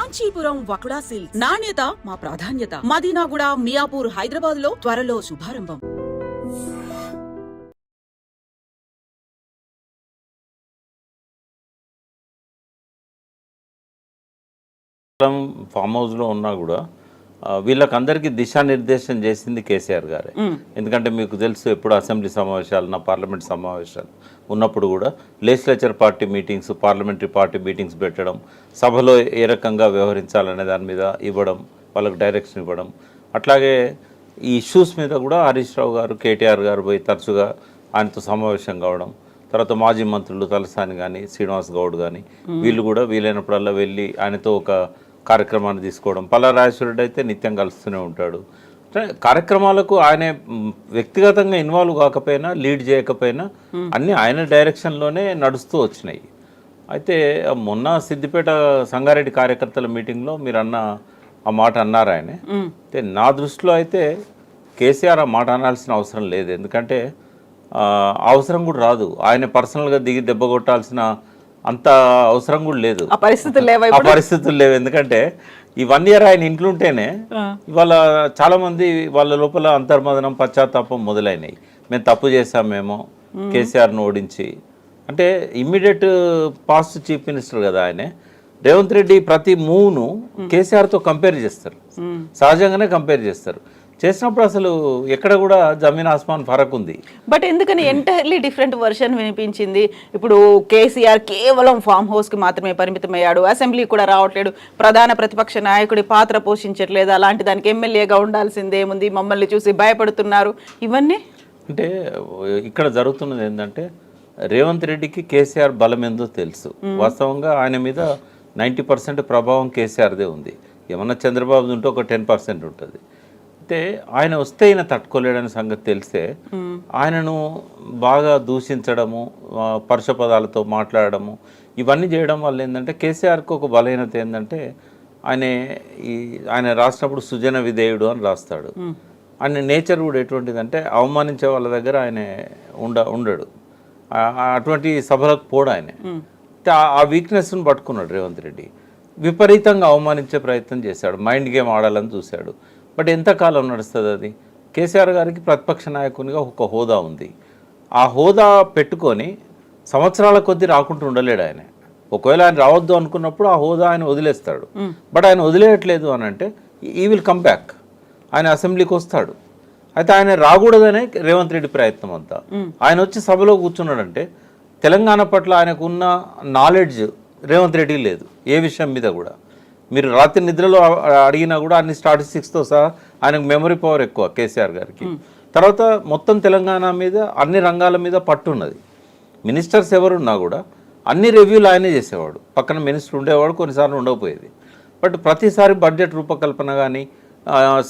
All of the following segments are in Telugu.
కాంచీపురం వకుడా సిల్క్స్ నాణ్యత మా ప్రాధాన్యత. మదీనాగూడ, మియాపూర్, హైదరాబాద్ లో త్వరలో శుభారంభం. ఫామ్ హౌస్లో ఉన్నా కూడా వీళ్ళకందరికీ దిశానిర్దేశం చేసింది కేసీఆర్ గారే. ఎందుకంటే మీకు తెలుసు, ఎప్పుడు అసెంబ్లీ సమావేశాలు, పార్లమెంట్ సమావేశాలు ఉన్నప్పుడు కూడా legislature party meetings, parliamentary party meetings పెట్టడం, సభలో ఏ రకంగా వ్యవహరించాలనే దాని మీద ఇవ్వడం, వాళ్ళకు డైరెక్షన్ ఇవ్వడం. అట్లాగే ఈ ఇష్యూస్ మీద కూడా హరీష్ రావు గారు, కేటీఆర్ గారు పోయి తరచుగా ఆయనతో సమావేశం కావడం. తర్వాత మాజీ మంత్రులు తలసాని కానీ, శ్రీనివాస్ గౌడ్ కానీ వీళ్ళు కూడా వీలైనప్పుడల్లా వెళ్ళి ఆయనతో ఒక కార్యక్రమాన్ని తీసుకోవడం. పల్లారాజేశ్వరుడు అయితే నిత్యం కలుస్తూనే ఉంటాడు. కార్యక్రమాలకు ఆయన వ్యక్తిగతంగా ఇన్వాల్వ్ కాకపోయినా, లీడ్ చేయకపోయినా అన్నీ ఆయన డైరెక్షన్లోనే నడుస్తూ వచ్చినాయి. అయితే మొన్న సిద్దిపేట సంగారెడ్డి కార్యకర్తల మీటింగ్లో మీరు ఆ మాట అన్నారు ఆయన. అయితే నా దృష్టిలో అయితే కేసీఆర్ ఆ మాట అనాల్సిన అవసరం లేదు. ఎందుకంటే అవసరం కూడా రాదు. ఆయన పర్సనల్గా దిగి దెబ్బ కొట్టాల్సిన అంత అవసరం కూడా లేదు. ఆ పరిస్థితులు లేవు. ఎందుకంటే ఈ 1 year ఆయన ఇంట్లో ఉంటేనే ఇవాళ చాలా మంది వాళ్ళ లోపల అంతర్మదనం, పశ్చాత్తాపం మొదలైనవి. మేము తప్పు చేశామేమో కేసీఆర్ను ఓడించి. అంటే ఇమ్మీడియట్ పాస్ట్ చీఫ్ మినిస్టర్ కదా ఆయనే. రేవంత్ రెడ్డి ప్రతి మూవ్ను కేసీఆర్తో కంపేర్ చేస్తారు, సహజంగానే కంపేర్ చేస్తారు. చేసినప్పుడు అసలు ఎక్కడ కూడా జమీన్ ఆస్మాన్ ఫరక్ ఉంది. బట్ ఎందుకని ఎంటైర్లీ డిఫరెంట్ వర్షన్ వినిపించింది? ఇప్పుడు కేసీఆర్ కేవలం ఫామ్ హౌస్కి మాత్రమే పరిమితమయ్యాడు, అసెంబ్లీ కూడా రావట్లేడు, ప్రధాన ప్రతిపక్ష నాయకుడి పాత్ర పోషించట్లేదు, అలాంటి దానికి ఎమ్మెల్యేగా ఉండాల్సిందేముంది, మమ్మల్ని చూసి భయపడుతున్నారు, ఇవన్నీ. అంటే ఇక్కడ జరుగుతున్నది ఏంటంటే రేవంత్ రెడ్డికి కేసీఆర్ బలం ఏందో తెలుసు. వాస్తవంగా ఆయన మీద 90% ప్రభావం కేసీఆర్దే ఉంది. ఏమన్నా చంద్రబాబు ఉంటే ఒక 10% ఉంటుంది. అయితే ఆయన వస్తే ఈయన తట్టుకోలేడని సంగతి తెలిస్తే ఆయనను బాగా దూషించడము, పరుష పదాలతో మాట్లాడడము, ఇవన్నీ చేయడం వల్ల ఏంటంటే కేసీఆర్కి ఒక బలహీనత ఏంటంటే ఆయన రాసినప్పుడు సుజన విధేయుడు అని రాస్తాడు. ఆయన నేచర్ కూడా ఎటువంటిదంటే అవమానించే వాళ్ళ దగ్గర ఆయన ఉండడు. అటువంటి సభలకు పోడు ఆయన. ఆ వీక్నెస్ను పట్టుకున్నాడు రేవంత్ రెడ్డి. విపరీతంగా అవమానించే ప్రయత్నం చేశాడు, మైండ్ గేమ్ ఆడాలని చూశాడు. బట్ ఎంతకాలం నడుస్తుంది అది? కేసీఆర్ గారికి ప్రతిపక్ష నాయకునిగా ఒక హోదా ఉంది. ఆ హోదా పెట్టుకొని సంవత్సరాల కొద్దీ రాకుండా ఉండలేడు ఆయన. ఒకవేళ ఆయన రావద్దు అనుకున్నప్పుడు ఆ హోదా ఆయన వదిలేస్తాడు. బట్ ఆయన వదిలేయట్లేదు అని అంటే ఈ విల్ కమ్ బ్యాక్. ఆయన అసెంబ్లీకి వస్తాడు. అయితే ఆయన రాకూడదనే రేవంత్ రెడ్డి ప్రయత్నం అంతా. ఆయన వచ్చి సభలో కూర్చున్నాడంటే తెలంగాణ పట్ల ఆయనకున్న నాలెడ్జ్ రేవంత్ రెడ్డి లేదు ఏ విషయం మీద కూడా. మీరు రాత్రి నిద్రలో అడిగినా కూడా అన్ని స్టాటిస్టిక్స్తో సహా ఆయనకు మెమరీ పవర్ ఎక్కువ కేసీఆర్ గారికి. తర్వాత మొత్తం తెలంగాణ మీద అన్ని రంగాల మీద పట్టు ఉన్నది. మినిస్టర్స్ ఎవరున్నా కూడా అన్ని రివ్యూలు ఆయనే చేసేవాడు. పక్కన మినిస్టర్ ఉండేవాడు, కొన్నిసార్లు ఉండకపోయేది. బట్ ప్రతిసారి బడ్జెట్ రూపకల్పన కానీ,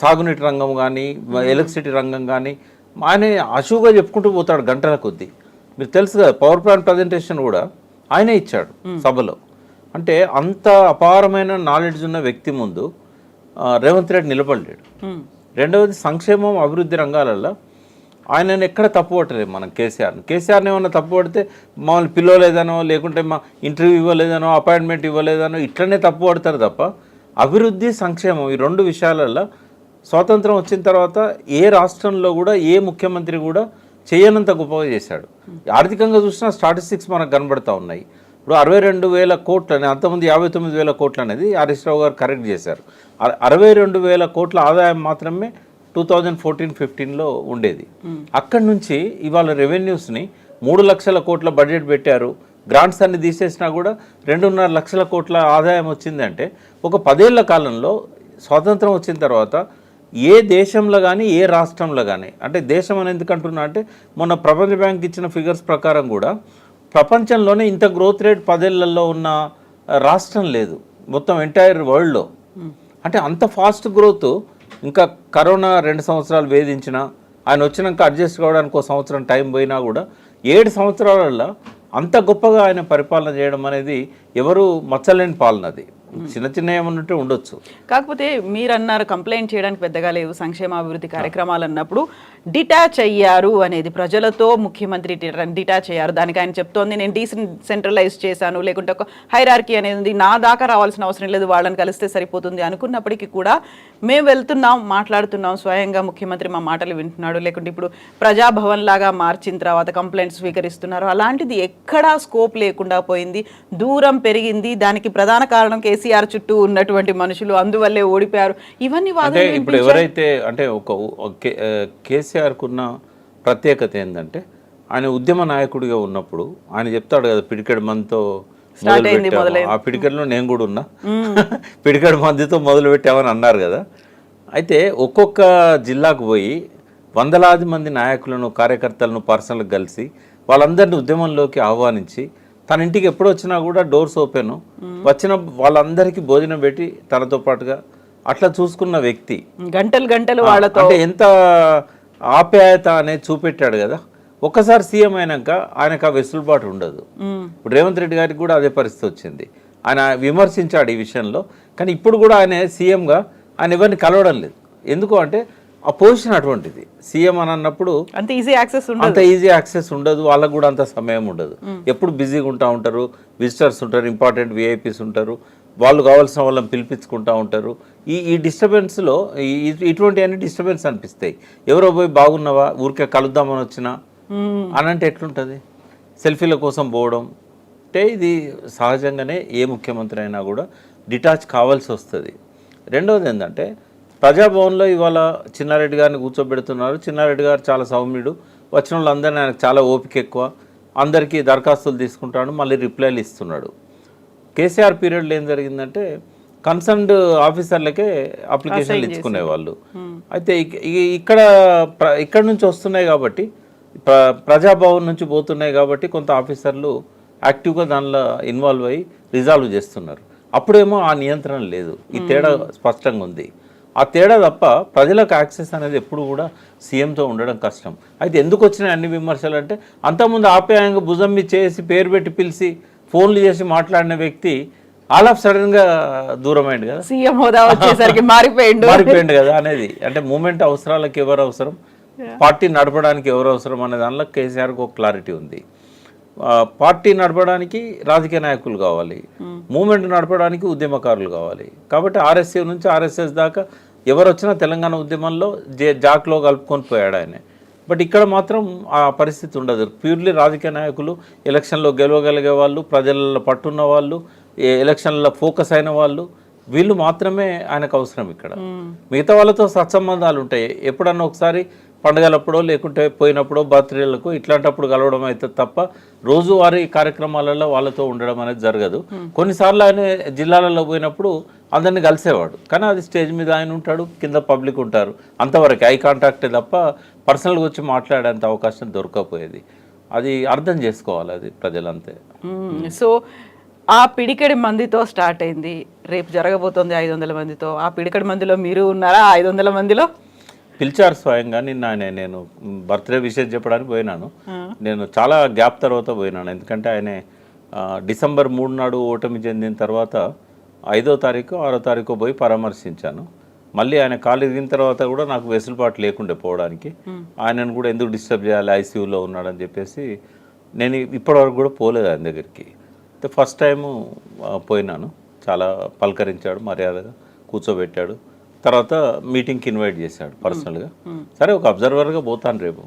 సాగునీటి రంగం కానీ, ఎలక్ట్రిసిటీ రంగం కానీ ఆయనే అశువుగా చెప్పుకుంటూ పోతాడు గంటల కొద్దీ. మీరు తెలుసు కదా, పవర్ ప్లాంట్ ప్రజెంటేషన్ కూడా ఆయనే ఇచ్చాడు సభలో. అంటే అంత అపారమైన నాలెడ్జ్ ఉన్న వ్యక్తి ముందు రేవంత్ రెడ్డి నిలబడలేడు. రెండవది, సంక్షేమం, అభివృద్ధి రంగాలలో ఆయనను ఎక్కడ తప్పుపట్టలేదు మనం కేసీఆర్ని ఏమన్నా తప్పుపడితే మమ్మల్ని పిలవలేదనో, లేకుంటే మా ఇంటర్వ్యూ ఇవ్వలేదనో, అపాయింట్మెంట్ ఇవ్వలేదనో ఇట్లనే తప్పుపడతారు తప్ప అభివృద్ధి, సంక్షేమం ఈ 2 విషయాలలో స్వాతంత్రం వచ్చిన తర్వాత ఏ రాష్ట్రంలో కూడా ఏ ముఖ్యమంత్రి కూడా చేయనంత గొప్పగా చేశాడు. ఆర్థికంగా చూసినా స్టాటిస్టిక్స్ మనకు కనబడతా ఉన్నాయి. ఇప్పుడు 62,000 కోట్లు అని, అంతకుముందు 59,000 కోట్లు అనేది హరీష్ రావు గారు కరెక్ట్ చేశారు. 62,000 కోట్ల ఆదాయం మాత్రమే 2014-15లో ఉండేది. అక్కడి నుంచి ఇవాళ రెవెన్యూస్ని 3 లక్షల కోట్ల బడ్జెట్ పెట్టారు. గ్రాంట్స్ అన్ని తీసేసినా కూడా 2.5 లక్షల కోట్ల ఆదాయం వచ్చిందంటే ఒక 10 ఏళ్ల కాలంలో స్వాతంత్రం వచ్చిన తర్వాత ఏ దేశంలో కానీ ఏ రాష్ట్రంలో కానీ, అంటే దేశం అని ఎందుకు అంటున్నా అంటే మొన్న ప్రపంచ బ్యాంక్ ఇచ్చిన ఫిగర్స్ ప్రకారం కూడా ప్రపంచంలోనే ఇంత గ్రోత్ రేట్ 10 ఏళ్లలో ఉన్న రాష్ట్రం లేదు మొత్తం ఎంటైర్ వరల్డ్లో. అంటే అంత ఫాస్ట్ గ్రోత్. ఇంకా కరోనా 2 సంవత్సరాలు వేధించిన ఆయన వచ్చినాక అడ్జస్ట్ కావడానికి 1 సంవత్సరం టైం పోయినా కూడా 7 సంవత్సరాలలో అంత గొప్పగా ఆయన పరిపాలన చేయడం అనేది ఎవరు మచ్చలేని పాలన అది. చిన్న చిన్న ఏమన్నా ఉంటే ఉండొచ్చు. కాకపోతే మీరు అన్నారు కంప్లైంట్ చేయడానికి పెద్దగా లేవు సంక్షేమ అభివృద్ధి కార్యక్రమాలు అన్నప్పుడు డిటాచ్ అయ్యారు అనేది ప్రజలతో ముఖ్యమంత్రి డిటాచ్ అయ్యారు. దానికి ఆయన చెప్తోంది నేను డీసెంట్రలైజ్ చేశాను, లేకుంటే ఒక హైరార్కీ అనేది ఉంది, నా దాకా రావాల్సిన అవసరం లేదు, వాళ్ళని కలిస్తే సరిపోతుంది అనుకున్నప్పటికీ కూడా మేము వెళ్తున్నాం, మాట్లాడుతున్నాం, స్వయంగా ముఖ్యమంత్రి మా మాటలు వింటున్నాడు, లేకుంటే ఇప్పుడు ప్రజాభవన్ లాగా మార్చిన తర్వాత కంప్లైంట్స్ స్వీకరిస్తున్నారు. అలాంటిది ఎక్కడా స్కోప్ లేకుండా పోయింది, దూరం పెరిగింది. దానికి ప్రధాన కారణం కేసీఆర్ చుట్టూ ఉన్నటువంటి మనుషులు, అందువల్లే ఓడిపోయారు. ఇవన్నీ అంటే ఇప్పుడు ఎవరైతే అంటే ఒక కేసీఆర్కు ఉన్న ప్రత్యేకత ఏంటంటే ఆయన ఉద్యమ నాయకుడిగా ఉన్నప్పుడు ఆయన చెప్తాడు కదా పిడికెడు మందితో ఆ పిడికెడులో నేను కూడా ఉన్నా, పిడికెడు మందితో మొదలు పెట్టామని అన్నారు కదా. అయితే ఒక్కొక్క జిల్లాకు పోయి వందలాది మంది నాయకులను కార్యకర్తలను పర్సనల్గా కలిసి వాళ్ళందరినీ ఉద్యమంలోకి ఆహ్వానించి తన ఇంటికి ఎప్పుడు వచ్చినా కూడా డోర్స్ ఓపెన్, వచ్చిన వాళ్ళందరికీ భోజనం పెట్టి తనతో పాటుగా అట్లా చూసుకున్న వ్యక్తి, గంటలు వాళ్ళతో అంటే ఎంత ఆప్యాయత అనేది చూపెట్టాడు కదా. ఒక్కసారి సీఎం అయినాక ఆయనకు ఆ వెసులుబాటు ఉండదు. ఇప్పుడు రేవంత్ రెడ్డి గారికి కూడా అదే పరిస్థితి వచ్చింది. ఆయన విమర్శించాడు ఈ విషయంలో, కానీ ఇప్పుడు కూడా ఆయన సీఎంగా ఆయన ఎవరిని కలవడం లేదు. ఎందుకు అంటే ఆ పొజిషన్ అటువంటిది. సీఎం అని అన్నప్పుడు అంత ఈజీ యాక్సెస్ ఉండదు, వాళ్ళకు కూడా అంత సమయం ఉండదు. ఎప్పుడు బిజీగా ఉంటా ఉంటారు, విజిటర్స్ ఉంటారు, ఇంపార్టెంట్ విఐపీస్ ఉంటారు, వాళ్ళు కావాల్సిన వాళ్ళని పిలిపించుకుంటూ ఉంటారు. ఈ డిస్టర్బెన్స్లో ఇటువంటి అన్ని డిస్టర్బెన్స్ అనిపిస్తాయి. ఎవరో పోయి బాగున్నావా ఊరికే కలుద్దామని వచ్చినా అని అంటే ఎట్లుంటుంది, సెల్ఫీల కోసం పోవడం అంటే ఇది సహజంగానే ఏ ముఖ్యమంత్రి అయినా కూడా డిటాచ్ కావాల్సి వస్తుంది. రెండవది ఏంటంటే ప్రజాభవన్లో ఇవాళ చిన్నారెడ్డి గారిని కూర్చోబెడుతున్నారు. చిన్నారెడ్డి గారు చాలా సౌమ్యుడు, వచ్చిన వాళ్ళందరినీ ఆయనకు చాలా ఓపిక ఎక్కువ, అందరికీ దరఖాస్తులు తీసుకుంటాడు, మళ్ళీ రిప్లైలు ఇస్తున్నాడు. కేసీఆర్ పీరియడ్లో ఏం జరిగిందంటే కన్సర్న్డ్ ఆఫీసర్లకే అప్లికేషన్లు ఇచ్చుకునేవాళ్ళు. అయితే ఇక్కడ నుంచి వస్తున్నాయి కాబట్టి ప్రజాభవన్ నుంచి పోతున్నాయి కాబట్టి కొంత ఆఫీసర్లు యాక్టివ్గా దానిలో ఇన్వాల్వ్ అయ్యి రిజాల్వ్ చేస్తున్నారు. అప్పుడేమో ఆ నియంత్రణ లేదు. ఈ తేడా స్పష్టంగా ఉంది. ఆ తేడా తప్ప ప్రజలకు యాక్సెస్ అనేది ఎప్పుడు కూడా సీఎంతో ఉండడం కష్టం. అయితే ఎందుకు వచ్చినాయి అన్ని విమర్శలు అంటే అంతకుముందు ఆప్యాయంగా భుజం మీద చేసి పేరు పెట్టి పిలిచి ఫోన్లు చేసి మాట్లాడిన వ్యక్తి ఆల్ ఆఫ్ సడన్గా దూరమైంది కదా, సీఎం హోదా వచ్చేసరికి మారిపోయింది కదా అనేది. అంటే మూమెంట్ అవసరాలకు ఎవరు అవసరం, పార్టీ నడపడానికి ఎవరు అవసరం అనే దానిలో కేసీఆర్కి ఒక క్లారిటీ ఉంది. పార్టీ నడపడానికి రాజకీయ నాయకులు కావాలి, మూమెంట్ నడపడానికి ఉద్యమకారులు కావాలి. కాబట్టి ఆర్ఎస్ఏ నుంచి ఆర్ఎస్ఎస్ దాకా ఎవరు వచ్చినా తెలంగాణ ఉద్యమంలో జాక్లో కలుపుకొని పోయాడు ఆయన. బట్ ఇక్కడ మాత్రం ఆ పరిస్థితి ఉండదు. ప్యూర్లీ రాజకీయ నాయకులు, ఎలక్షన్లో గెలవగలిగే వాళ్ళు, ప్రజలలో పట్టున్న వాళ్ళు, ఎలక్షన్లో ఫోకస్ అయిన వాళ్ళు, వీళ్ళు మాత్రమే ఆయనకు అవసరం. ఇక్కడ మిగతా వాళ్ళతో సత్సంబంధాలు ఉంటాయి. ఎప్పుడన్నా ఒకసారి పండుగలప్పుడో లేకుంటే పోయినప్పుడో బర్త్డేలకు ఇట్లాంటప్పుడు కలవడం అయితే తప్ప రోజువారీ కార్యక్రమాలలో వాళ్ళతో ఉండడం అనేది జరగదు. కొన్నిసార్లు ఆయన జిల్లాలలో పోయినప్పుడు అందరినీ కలిసేవాడు, కానీ అది స్టేజ్ మీద ఆయన ఉంటాడు, కింద పబ్లిక్ ఉంటారు, అంతవరకు ఐ కాంటాక్టే తప్ప పర్సనల్గా వచ్చి మాట్లాడేంత అవకాశం దొరకకపోయేది. అది అర్థం చేసుకోవాలి అది ప్రజలంతే. సో ఆ పిడికెడి మందితో స్టార్ట్ అయింది, రేపు జరగబోతోంది 500 మందితో. ఆ పిడికెడి మందిలో మీరు ఉన్నారా? 500 మందిలో పిలిచారు స్వయంగా. నిన్న నేను బర్త్డే విషయం చెప్పడానికి పోయినాను. నేను చాలా గ్యాప్ తర్వాత పోయినాను, ఎందుకంటే ఆయన డిసెంబర్ 3 నాడు ఓటమి చెందిన తర్వాత 5వ తారీఖు 6వ తారీఖు పోయి పరామర్శించాను. మళ్ళీ ఆయన కాలు ఎదిగిన తర్వాత కూడా నాకు వెసులుబాటు లేకుండే పోవడానికి. ఆయనను కూడా ఎందుకు డిస్టర్బ్ చేయాలి, ఐసీయూలో ఉన్నాడని చెప్పేసి నేను ఇప్పటివరకు కూడా పోలేదు ఆయన దగ్గరికి. అయితే ఫస్ట్ టైము పోయినాను. చాలా పలకరించాడు, మర్యాదగా కూర్చోబెట్టాడు. తర్వాత మీటింగ్కి ఇన్వైట్ చేశాడు పర్సనల్గా. సరే ఒక అబ్జర్వర్గా పోతాను రేపు.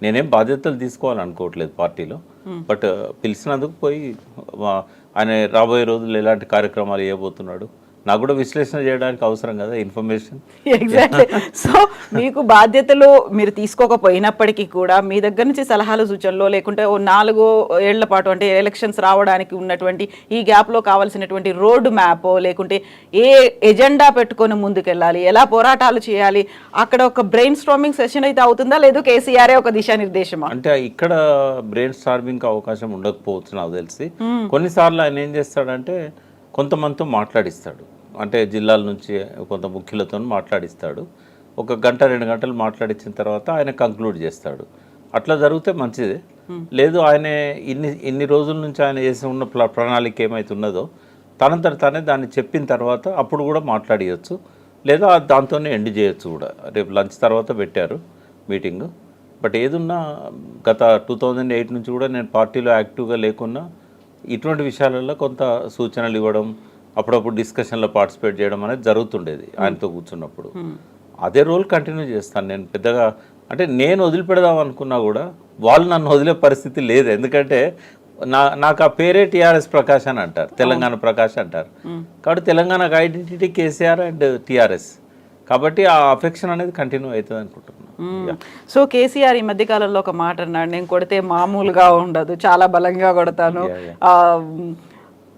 నేనేం బాధ్యతలు తీసుకోవాలనుకోవట్లేదు పార్టీలో, బట్ పిలిచినందుకు పోయి ఆయన రాబోయే రోజుల్లో ఎలాంటి కార్యక్రమాలు చేయబోతున్నాడు నాకు కూడా విశ్లేషణ చేయడానికి అవసరం కదా ఇన్ఫర్మేషన్. ఎగ్జాక్ట్లీ. సో మీకు బాధ్యతలు మీరు తీసుకోకపోయినప్పటికీ కూడా మీ దగ్గర నుంచి సలహాలు సూచనలు, లేకుంటే ఓ 4 ఏళ్ల పాటు అంటే ఎలక్షన్స్ రావడానికి ఉన్నటువంటి ఈ గ్యాప్లో కావాల్సినటువంటి రోడ్ మ్యాప్, లేకుంటే ఏ ఎజెండా పెట్టుకొని ముందుకెళ్ళాలి, ఎలా పోరాటాలు చేయాలి, అక్కడ ఒక బ్రెయిన్ స్టార్మింగ్ సెషన్ అయితే అవుతుందా, లేదు కేసీఆర్ ఒక దిశానిర్దేశమా? అంటే ఇక్కడ బ్రెయిన్ స్టార్మింగ్ అవకాశం ఉండకపోవచ్చు నాకు తెలిసి. కొన్నిసార్లు ఆయన ఏం చేస్తాడంటే కొంతమందితో మాట్లాడిస్తాడు, అంటే జిల్లాల నుంచి కొంత ముఖ్యులతో మాట్లాడిస్తాడు. 1 గంట 2 గంటలు మాట్లాడించిన తర్వాత ఆయన కంక్లూడ్ చేస్తాడు. అట్లా జరిగితే మంచిదే. లేదు ఆయన ఇన్ని రోజుల నుంచి ఆయన చేసి ఉన్న ప్రణాళిక ఏమైతే ఉన్నదో తనంతట తానే దాన్ని చెప్పిన తర్వాత అప్పుడు కూడా మాట్లాడియచ్చు, లేదా దాంతోనే ఎండ్ చేయొచ్చు కూడా. రేపు లంచ్ తర్వాత పెట్టారు మీటింగ్. బట్ ఏదున్నా గత 2008 నుంచి కూడా నేను పార్టీలో యాక్టివ్గా లేకున్నా ఇటువంటి విషయాలలో కొంత సూచనలు ఇవ్వడం, అప్పుడప్పుడు డిస్కషన్లో పార్టిసిపేట్ చేయడం అనేది జరుగుతుండేది ఆయనతో కూర్చున్నప్పుడు. అదే రోల్ కంటిన్యూ చేస్తాను నేను. పెద్దగా అంటే నేను వదిలిపెడదాం అనుకున్నా కూడా వాళ్ళు నన్ను వదిలే పరిస్థితి లేదు. ఎందుకంటే నాకు ఆ పేరే టీఆర్ఎస్ ప్రకాష్ అని అంటారు, తెలంగాణ ప్రకాష్ అంటారు. కాబట్టి తెలంగాణకు ఐడెంటిటీ కేసీఆర్ అండ్ టీఆర్ఎస్, కాబట్టి ఆ అఫెక్షన్ అనేది కంటిన్యూ అవుతుంది అనుకుంటున్నాను. సో కేసీఆర్ ఈ మధ్య కాలంలో ఒక మాట అన్నాడు, నేను కొడితే మామూలుగా ఉండదు, చాలా బలంగా కొడతాను.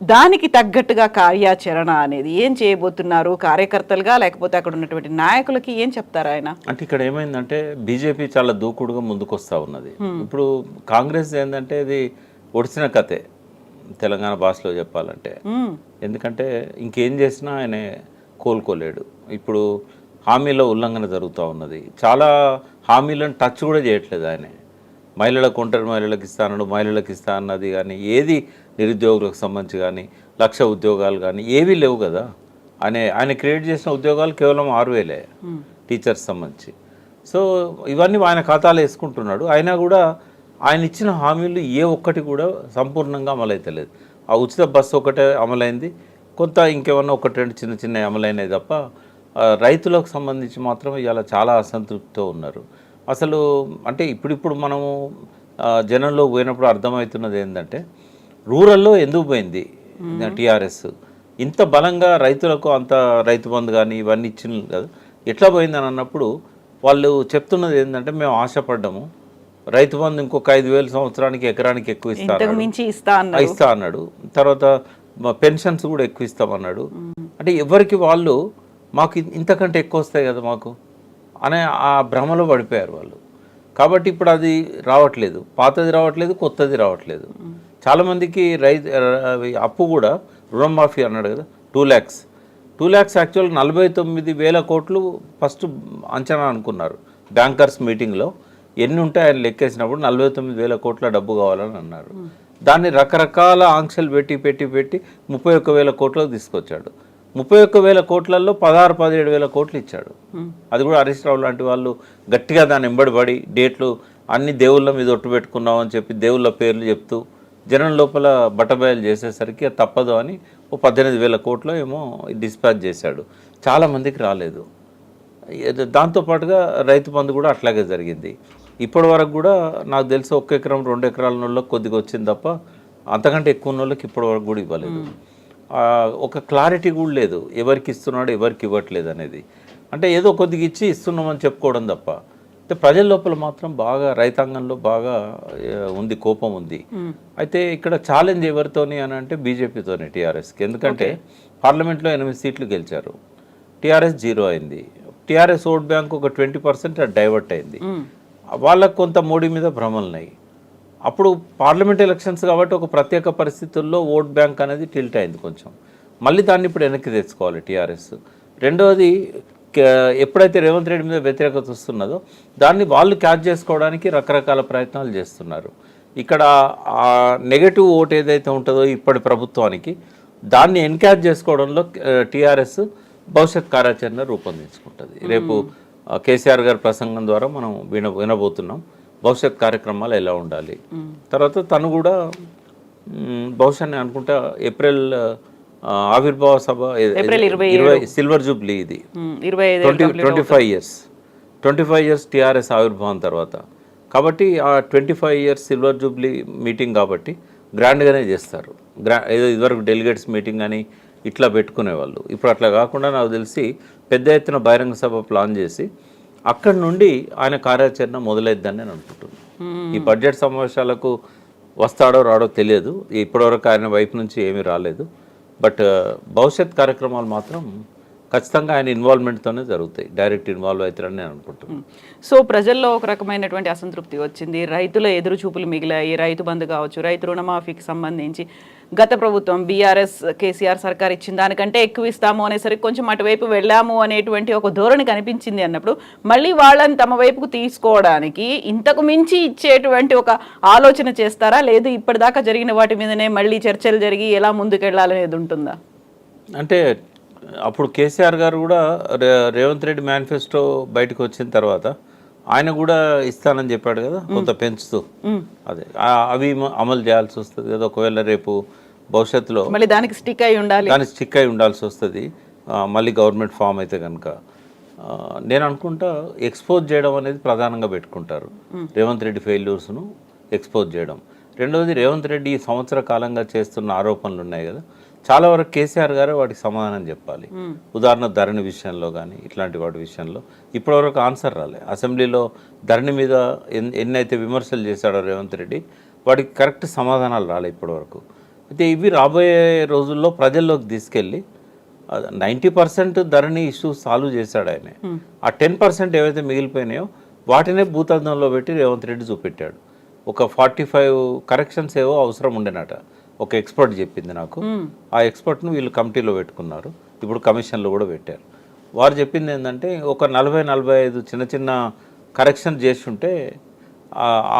దానికి తగ్గట్టుగా కార్యాచరణ అనేది ఏం చేయబోతున్నారు కార్యకర్తలుగా, లేకపోతే అక్కడ ఉన్నటువంటి నాయకులకి ఏం చెప్తారు ఆయన? అంటే ఇక్కడ ఏమైందంటే బీజేపీ చాలా దూకుడుగా ముందుకు వస్తూ ఉన్నది. ఇప్పుడు కాంగ్రెస్ ఏంటంటే ఇది ఒడిసిన కథే తెలంగాణ భాషలో చెప్పాలంటే. ఎందుకంటే ఇంకేం చేసినా ఆయన కోలుకోలేడు. ఇప్పుడు హామీల ఉల్లంఘన జరుగుతూ ఉన్నది. చాలా హామీలను టచ్ కూడా చేయట్లేదు ఆయన. మహిళలకు, ఒంటరి మహిళలకు ఇస్తానడు, మహిళలకు ఇస్తా అన్నది కానీ ఏది, నిరుద్యోగులకు సంబంధించి కానీ 1,00,000 ఉద్యోగాలు కానీ ఏవీ లేవు కదా. ఆయన క్రియేట్ చేసిన ఉద్యోగాలు కేవలం 6,000 టీచర్స్ సంబంధించి. సో ఇవన్నీ ఆయన ఖాతాలో వేసుకుంటున్నాడు. అయినా కూడా ఆయన ఇచ్చిన హామీలు ఏ ఒక్కటి కూడా సంపూర్ణంగా అమలైతలేదు. ఆ ఉచిత బస్సు ఒకటే అమలైంది, కొంత ఇంకేమన్నా ఒకటి రెండు చిన్న చిన్న అమలైనవి తప్ప రైతులకు సంబంధించి మాత్రం ఇవాళ చాలా అసంతృప్తితో ఉన్నారు. అసలు అంటే ఇప్పుడిప్పుడు మనము జనంలో పోయినప్పుడు అర్థమవుతున్నది ఏంటంటే రూరల్లో ఎందుకు పోయింది టీఆర్ఎస్ ఇంత బలంగా, రైతులకు అంత రైతు బంధు కానీ ఇవన్నీ ఇచ్చిన కదా, ఎట్లా పోయిందని అన్నప్పుడు వాళ్ళు చెప్తున్నది ఏంటంటే మేము ఆశపడ్డాము, రైతు బంధు ఇంకొక 5,000 సంవత్సరానికి ఎకరానికి ఎక్కువ ఇస్తా అన్నాడు. తర్వాత పెన్షన్స్ కూడా ఎక్కువ ఇస్తామన్నాడు. అంటే ఎవరికి వాళ్ళు మాకు ఇంతకంటే ఎక్కువ వస్తాయి కదా మాకు అనే ఆ భ్రమలో పడిపోయారు వాళ్ళు. కాబట్టి ఇప్పుడు అది రావట్లేదు, పాతది రావట్లేదు, కొత్తది రావట్లేదు. చాలామందికి అప్పు కూడా రుణమాఫీ అన్నాడు కదా, 2 lakhs యాక్చువల్ 49,000 కోట్లు ఫస్ట్ అంచనా అనుకున్నారు బ్యాంకర్స్ మీటింగ్లో. ఎన్ని ఉంటాయి ఆయన లెక్కేసినప్పుడు 49,000 కోట్ల డబ్బు కావాలని అన్నారు. దాన్ని రకరకాల ఆంక్షలు పెట్టి 31,000 కోట్లకు తీసుకొచ్చాడు. 31,000 కోట్లలో 17,000 కోట్లు ఇచ్చాడు. అది కూడా హరీష్ రావు లాంటి వాళ్ళు గట్టిగా దాన్ని ఎంబడిపడి డేట్లు అన్ని దేవుళ్ళ మీద ఒట్టు పెట్టుకున్నామని చెప్పి దేవుళ్ళ పేర్లు చెప్తూ జనం లోపల బట్టబయలు చేసేసరికి అది తప్పదు అని 18,000 కోట్లు ఏమో డిస్పాచ్ చేశాడు. చాలామందికి రాలేదు. దాంతోపాటుగా రైతు బంధు కూడా అట్లాగే జరిగింది. ఇప్పటి వరకు కూడా నాకు తెలిసి 1 ఎకరం 2 ఎకరాల వాళ్ళకి కొద్దిగా వచ్చింది తప్ప అంతకంటే ఎక్కువ వాళ్ళకి ఇప్పటి వరకు కూడా ఇవ్వలేదు. ఒక క్లారిటీ కూడా లేదు ఎవరికి ఇస్తున్నాడు ఎవరికి ఇవ్వట్లేదు అనేది. అంటే ఏదో కొద్దిగా ఇచ్చి ఇస్తున్నామని చెప్పుకోవడం తప్ప. అంటే ప్రజల లోపల మాత్రం బాగా రైతాంగంలో బాగా ఉంది, కోపం ఉంది. అయితే ఇక్కడ ఛాలెంజ్ ఎవరితోని అని అంటే బీజేపీతోనే టీఆర్ఎస్కి. ఎందుకంటే పార్లమెంట్లో 8 సీట్లు గెలిచారు, టీఆర్ఎస్ 0 అయింది. టీఆర్ఎస్ ఓట్ బ్యాంక్ ఒక 20% డైవర్ట్ అయింది. వాళ్ళకు కొంత మోడీ మీద భ్రమలున్నాయి. అప్పుడు పార్లమెంట్ ఎలక్షన్స్ కాబట్టి ఒక ప్రత్యేక పరిస్థితుల్లో ఓట్ బ్యాంక్ అనేది టిల్ట్ అయింది కొంచెం. మళ్ళీ దాన్ని ఇప్పుడు వెనక్కి తెచ్చుకోవాలి టీఆర్ఎస్. రెండవది, ఎప్పుడైతే రేవంత్ రెడ్డి మీద వ్యతిరేకత వస్తున్నదో దాన్ని వాళ్ళు క్యాచ్ చేసుకోవడానికి రకరకాల ప్రయత్నాలు చేస్తున్నారు. ఇక్కడ ఆ నెగటివ్ ఓట్ ఏదైతే ఉంటుందో ఇప్పటి ప్రభుత్వానికి, దాన్ని ఎన్క్యాచ్ చేసుకోవడంలో టీఆర్ఎస్ భవిష్యత్ కార్యాచరణ రూపొందించుకుంటుంది. రేపు కేసీఆర్ గారి ప్రసంగం ద్వారా మనం వినబోతున్నాం భవిష్యత్ కార్యక్రమాలు ఎలా ఉండాలి. తర్వాత తను కూడా బహుశా అనుకుంటా ఏప్రిల్ ఆవిర్భావ సభ, సిల్వర్ జూబ్లీ, ఇది 25 ఇయర్స్ టీఆర్ఎస్ ఆవిర్భావం తర్వాత. కాబట్టి ఆ 25 ఇయర్స్ సిల్వర్ జూబ్లీ మీటింగ్ కాబట్టి గ్రాండ్గానే చేస్తారు. ఏదో ఇదివరకు డెలిగేట్స్ మీటింగ్ అని ఇట్లా పెట్టుకునేవాళ్ళు. ఇప్పుడు అట్లా కాకుండా నాకు తెలిసి పెద్ద ఎత్తున బహిరంగ సభ ప్లాన్ చేసి అక్కడి నుండి ఆయన కార్యాచరణ మొదలైద్దని నేను అనుకుంటున్నాను. ఈ బడ్జెట్ సమావేశాలకు వస్తాడో రాడో తెలియదు, ఇప్పటివరకు ఆయన వైపు నుంచి ఏమీ రాలేదు. బట్ భవిష్యత్ కార్యక్రమాలు మాత్రం ఖచ్చితంగా ఆయన ఇన్వాల్వ్మెంట్తోనే జరుగుతాయి, డైరెక్ట్ ఇన్వాల్వ్ అవుతారని నేను అనుకుంటున్నాను. సో ప్రజల్లో ఒక రకమైనటువంటి అసంతృప్తి వచ్చింది, రైతుల ఎదురు చూపులు మిగిలాయి. రైతు బంధు కావచ్చు, రైతు రుణమాఫీకి సంబంధించి గత ప్రభుత్వం బీఆర్ఎస్ కేసీఆర్ సర్కార్ ఇచ్చిన దానికంటే ఎక్కువ ఇస్తాము అనేసరికి కొంచెం అటువైపు వెళ్ళాము అనేటువంటి ఒక ధోరణి కనిపించింది అన్నప్పుడు మళ్ళీ వాళ్ళని తమ వైపుకు తీసుకోవడానికి ఇంతకు మించి ఇచ్చేటువంటి ఒక ఆలోచన చేస్తారా, లేదు ఇప్పటిదాకా జరిగిన వాటి మీదనే మళ్ళీ చర్చలు జరిగి ఎలా ముందుకెళ్లాలనేది ఉంటుందా? అంటే అప్పుడు కేసీఆర్ గారు కూడా రేవంత్ రెడ్డి మేనిఫెస్టో బయటకు వచ్చిన తర్వాత ఆయన కూడా ఇస్తానని చెప్పాడు కదా, కొంత పెంచుతూ. అదే అవి అమలు చేయాల్సి వస్తుంది కదా, ఒకవేళ రేపు భవిష్యత్తులో మళ్ళీ దానికి స్టిక్ అయి ఉండాలి, దానికి స్టిక్ అయి ఉండాల్సి వస్తుంది మళ్ళీ గవర్నమెంట్ ఫామ్ అయితే కనుక. నేను అనుకుంటా ఎక్స్పోజ్ చేయడం అనేది ప్రధానంగా పెట్టుకుంటారు, రేవంత్ రెడ్డి ఫెయిల్యూర్స్ను ఎక్స్పోజ్ చేయడం. రెండవది, రేవంత్ రెడ్డి ఈ సంవత్సర కాలంగా చేస్తున్న ఆరోపణలు ఉన్నాయి కదా, చాలా వరకు కేసీఆర్ గారే వాటికి సమాధానం చెప్పాలి. ఉదాహరణ ధరణి విషయంలో కానీ ఇట్లాంటి వాటి విషయంలో ఇప్పటివరకు ఆన్సర్ రాలే. అసెంబ్లీలో ధరణి మీద ఎన్నైతే విమర్శలు చేశాడో రేవంత్ రెడ్డి, వాటికి కరెక్ట్ సమాధానాలు రాలే ఇప్పటివరకు. అయితే ఇవి రాబోయే రోజుల్లో ప్రజల్లోకి తీసుకెళ్ళి 90% ధరణి ఇష్యూ సాల్వ్ చేశాడు ఆయన. ఆ 10% ఏవైతే మిగిలిపోయినాయో వాటినే భూతద్దంలో పెట్టి రేవంత్ రెడ్డి చూపెట్టాడు. ఒక 45 కరెక్షన్స్ ఏవో అవసరం ఉండేనట, ఒక ఎక్స్పర్ట్ చెప్పింది నాకు. ఆ ఎక్స్పర్ట్ను వీళ్ళు కమిటీలో పెట్టుకున్నారు, ఇప్పుడు కమిషన్లో కూడా పెట్టారు. వారు చెప్పింది ఏంటంటే ఒక 40-45 చిన్న చిన్న కరెక్షన్ చేస్తుంటే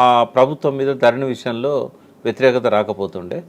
ఆ ప్రభుత్వం మీద ధరణి విషయంలో వ్యతిరేకత రాకపోతుండే.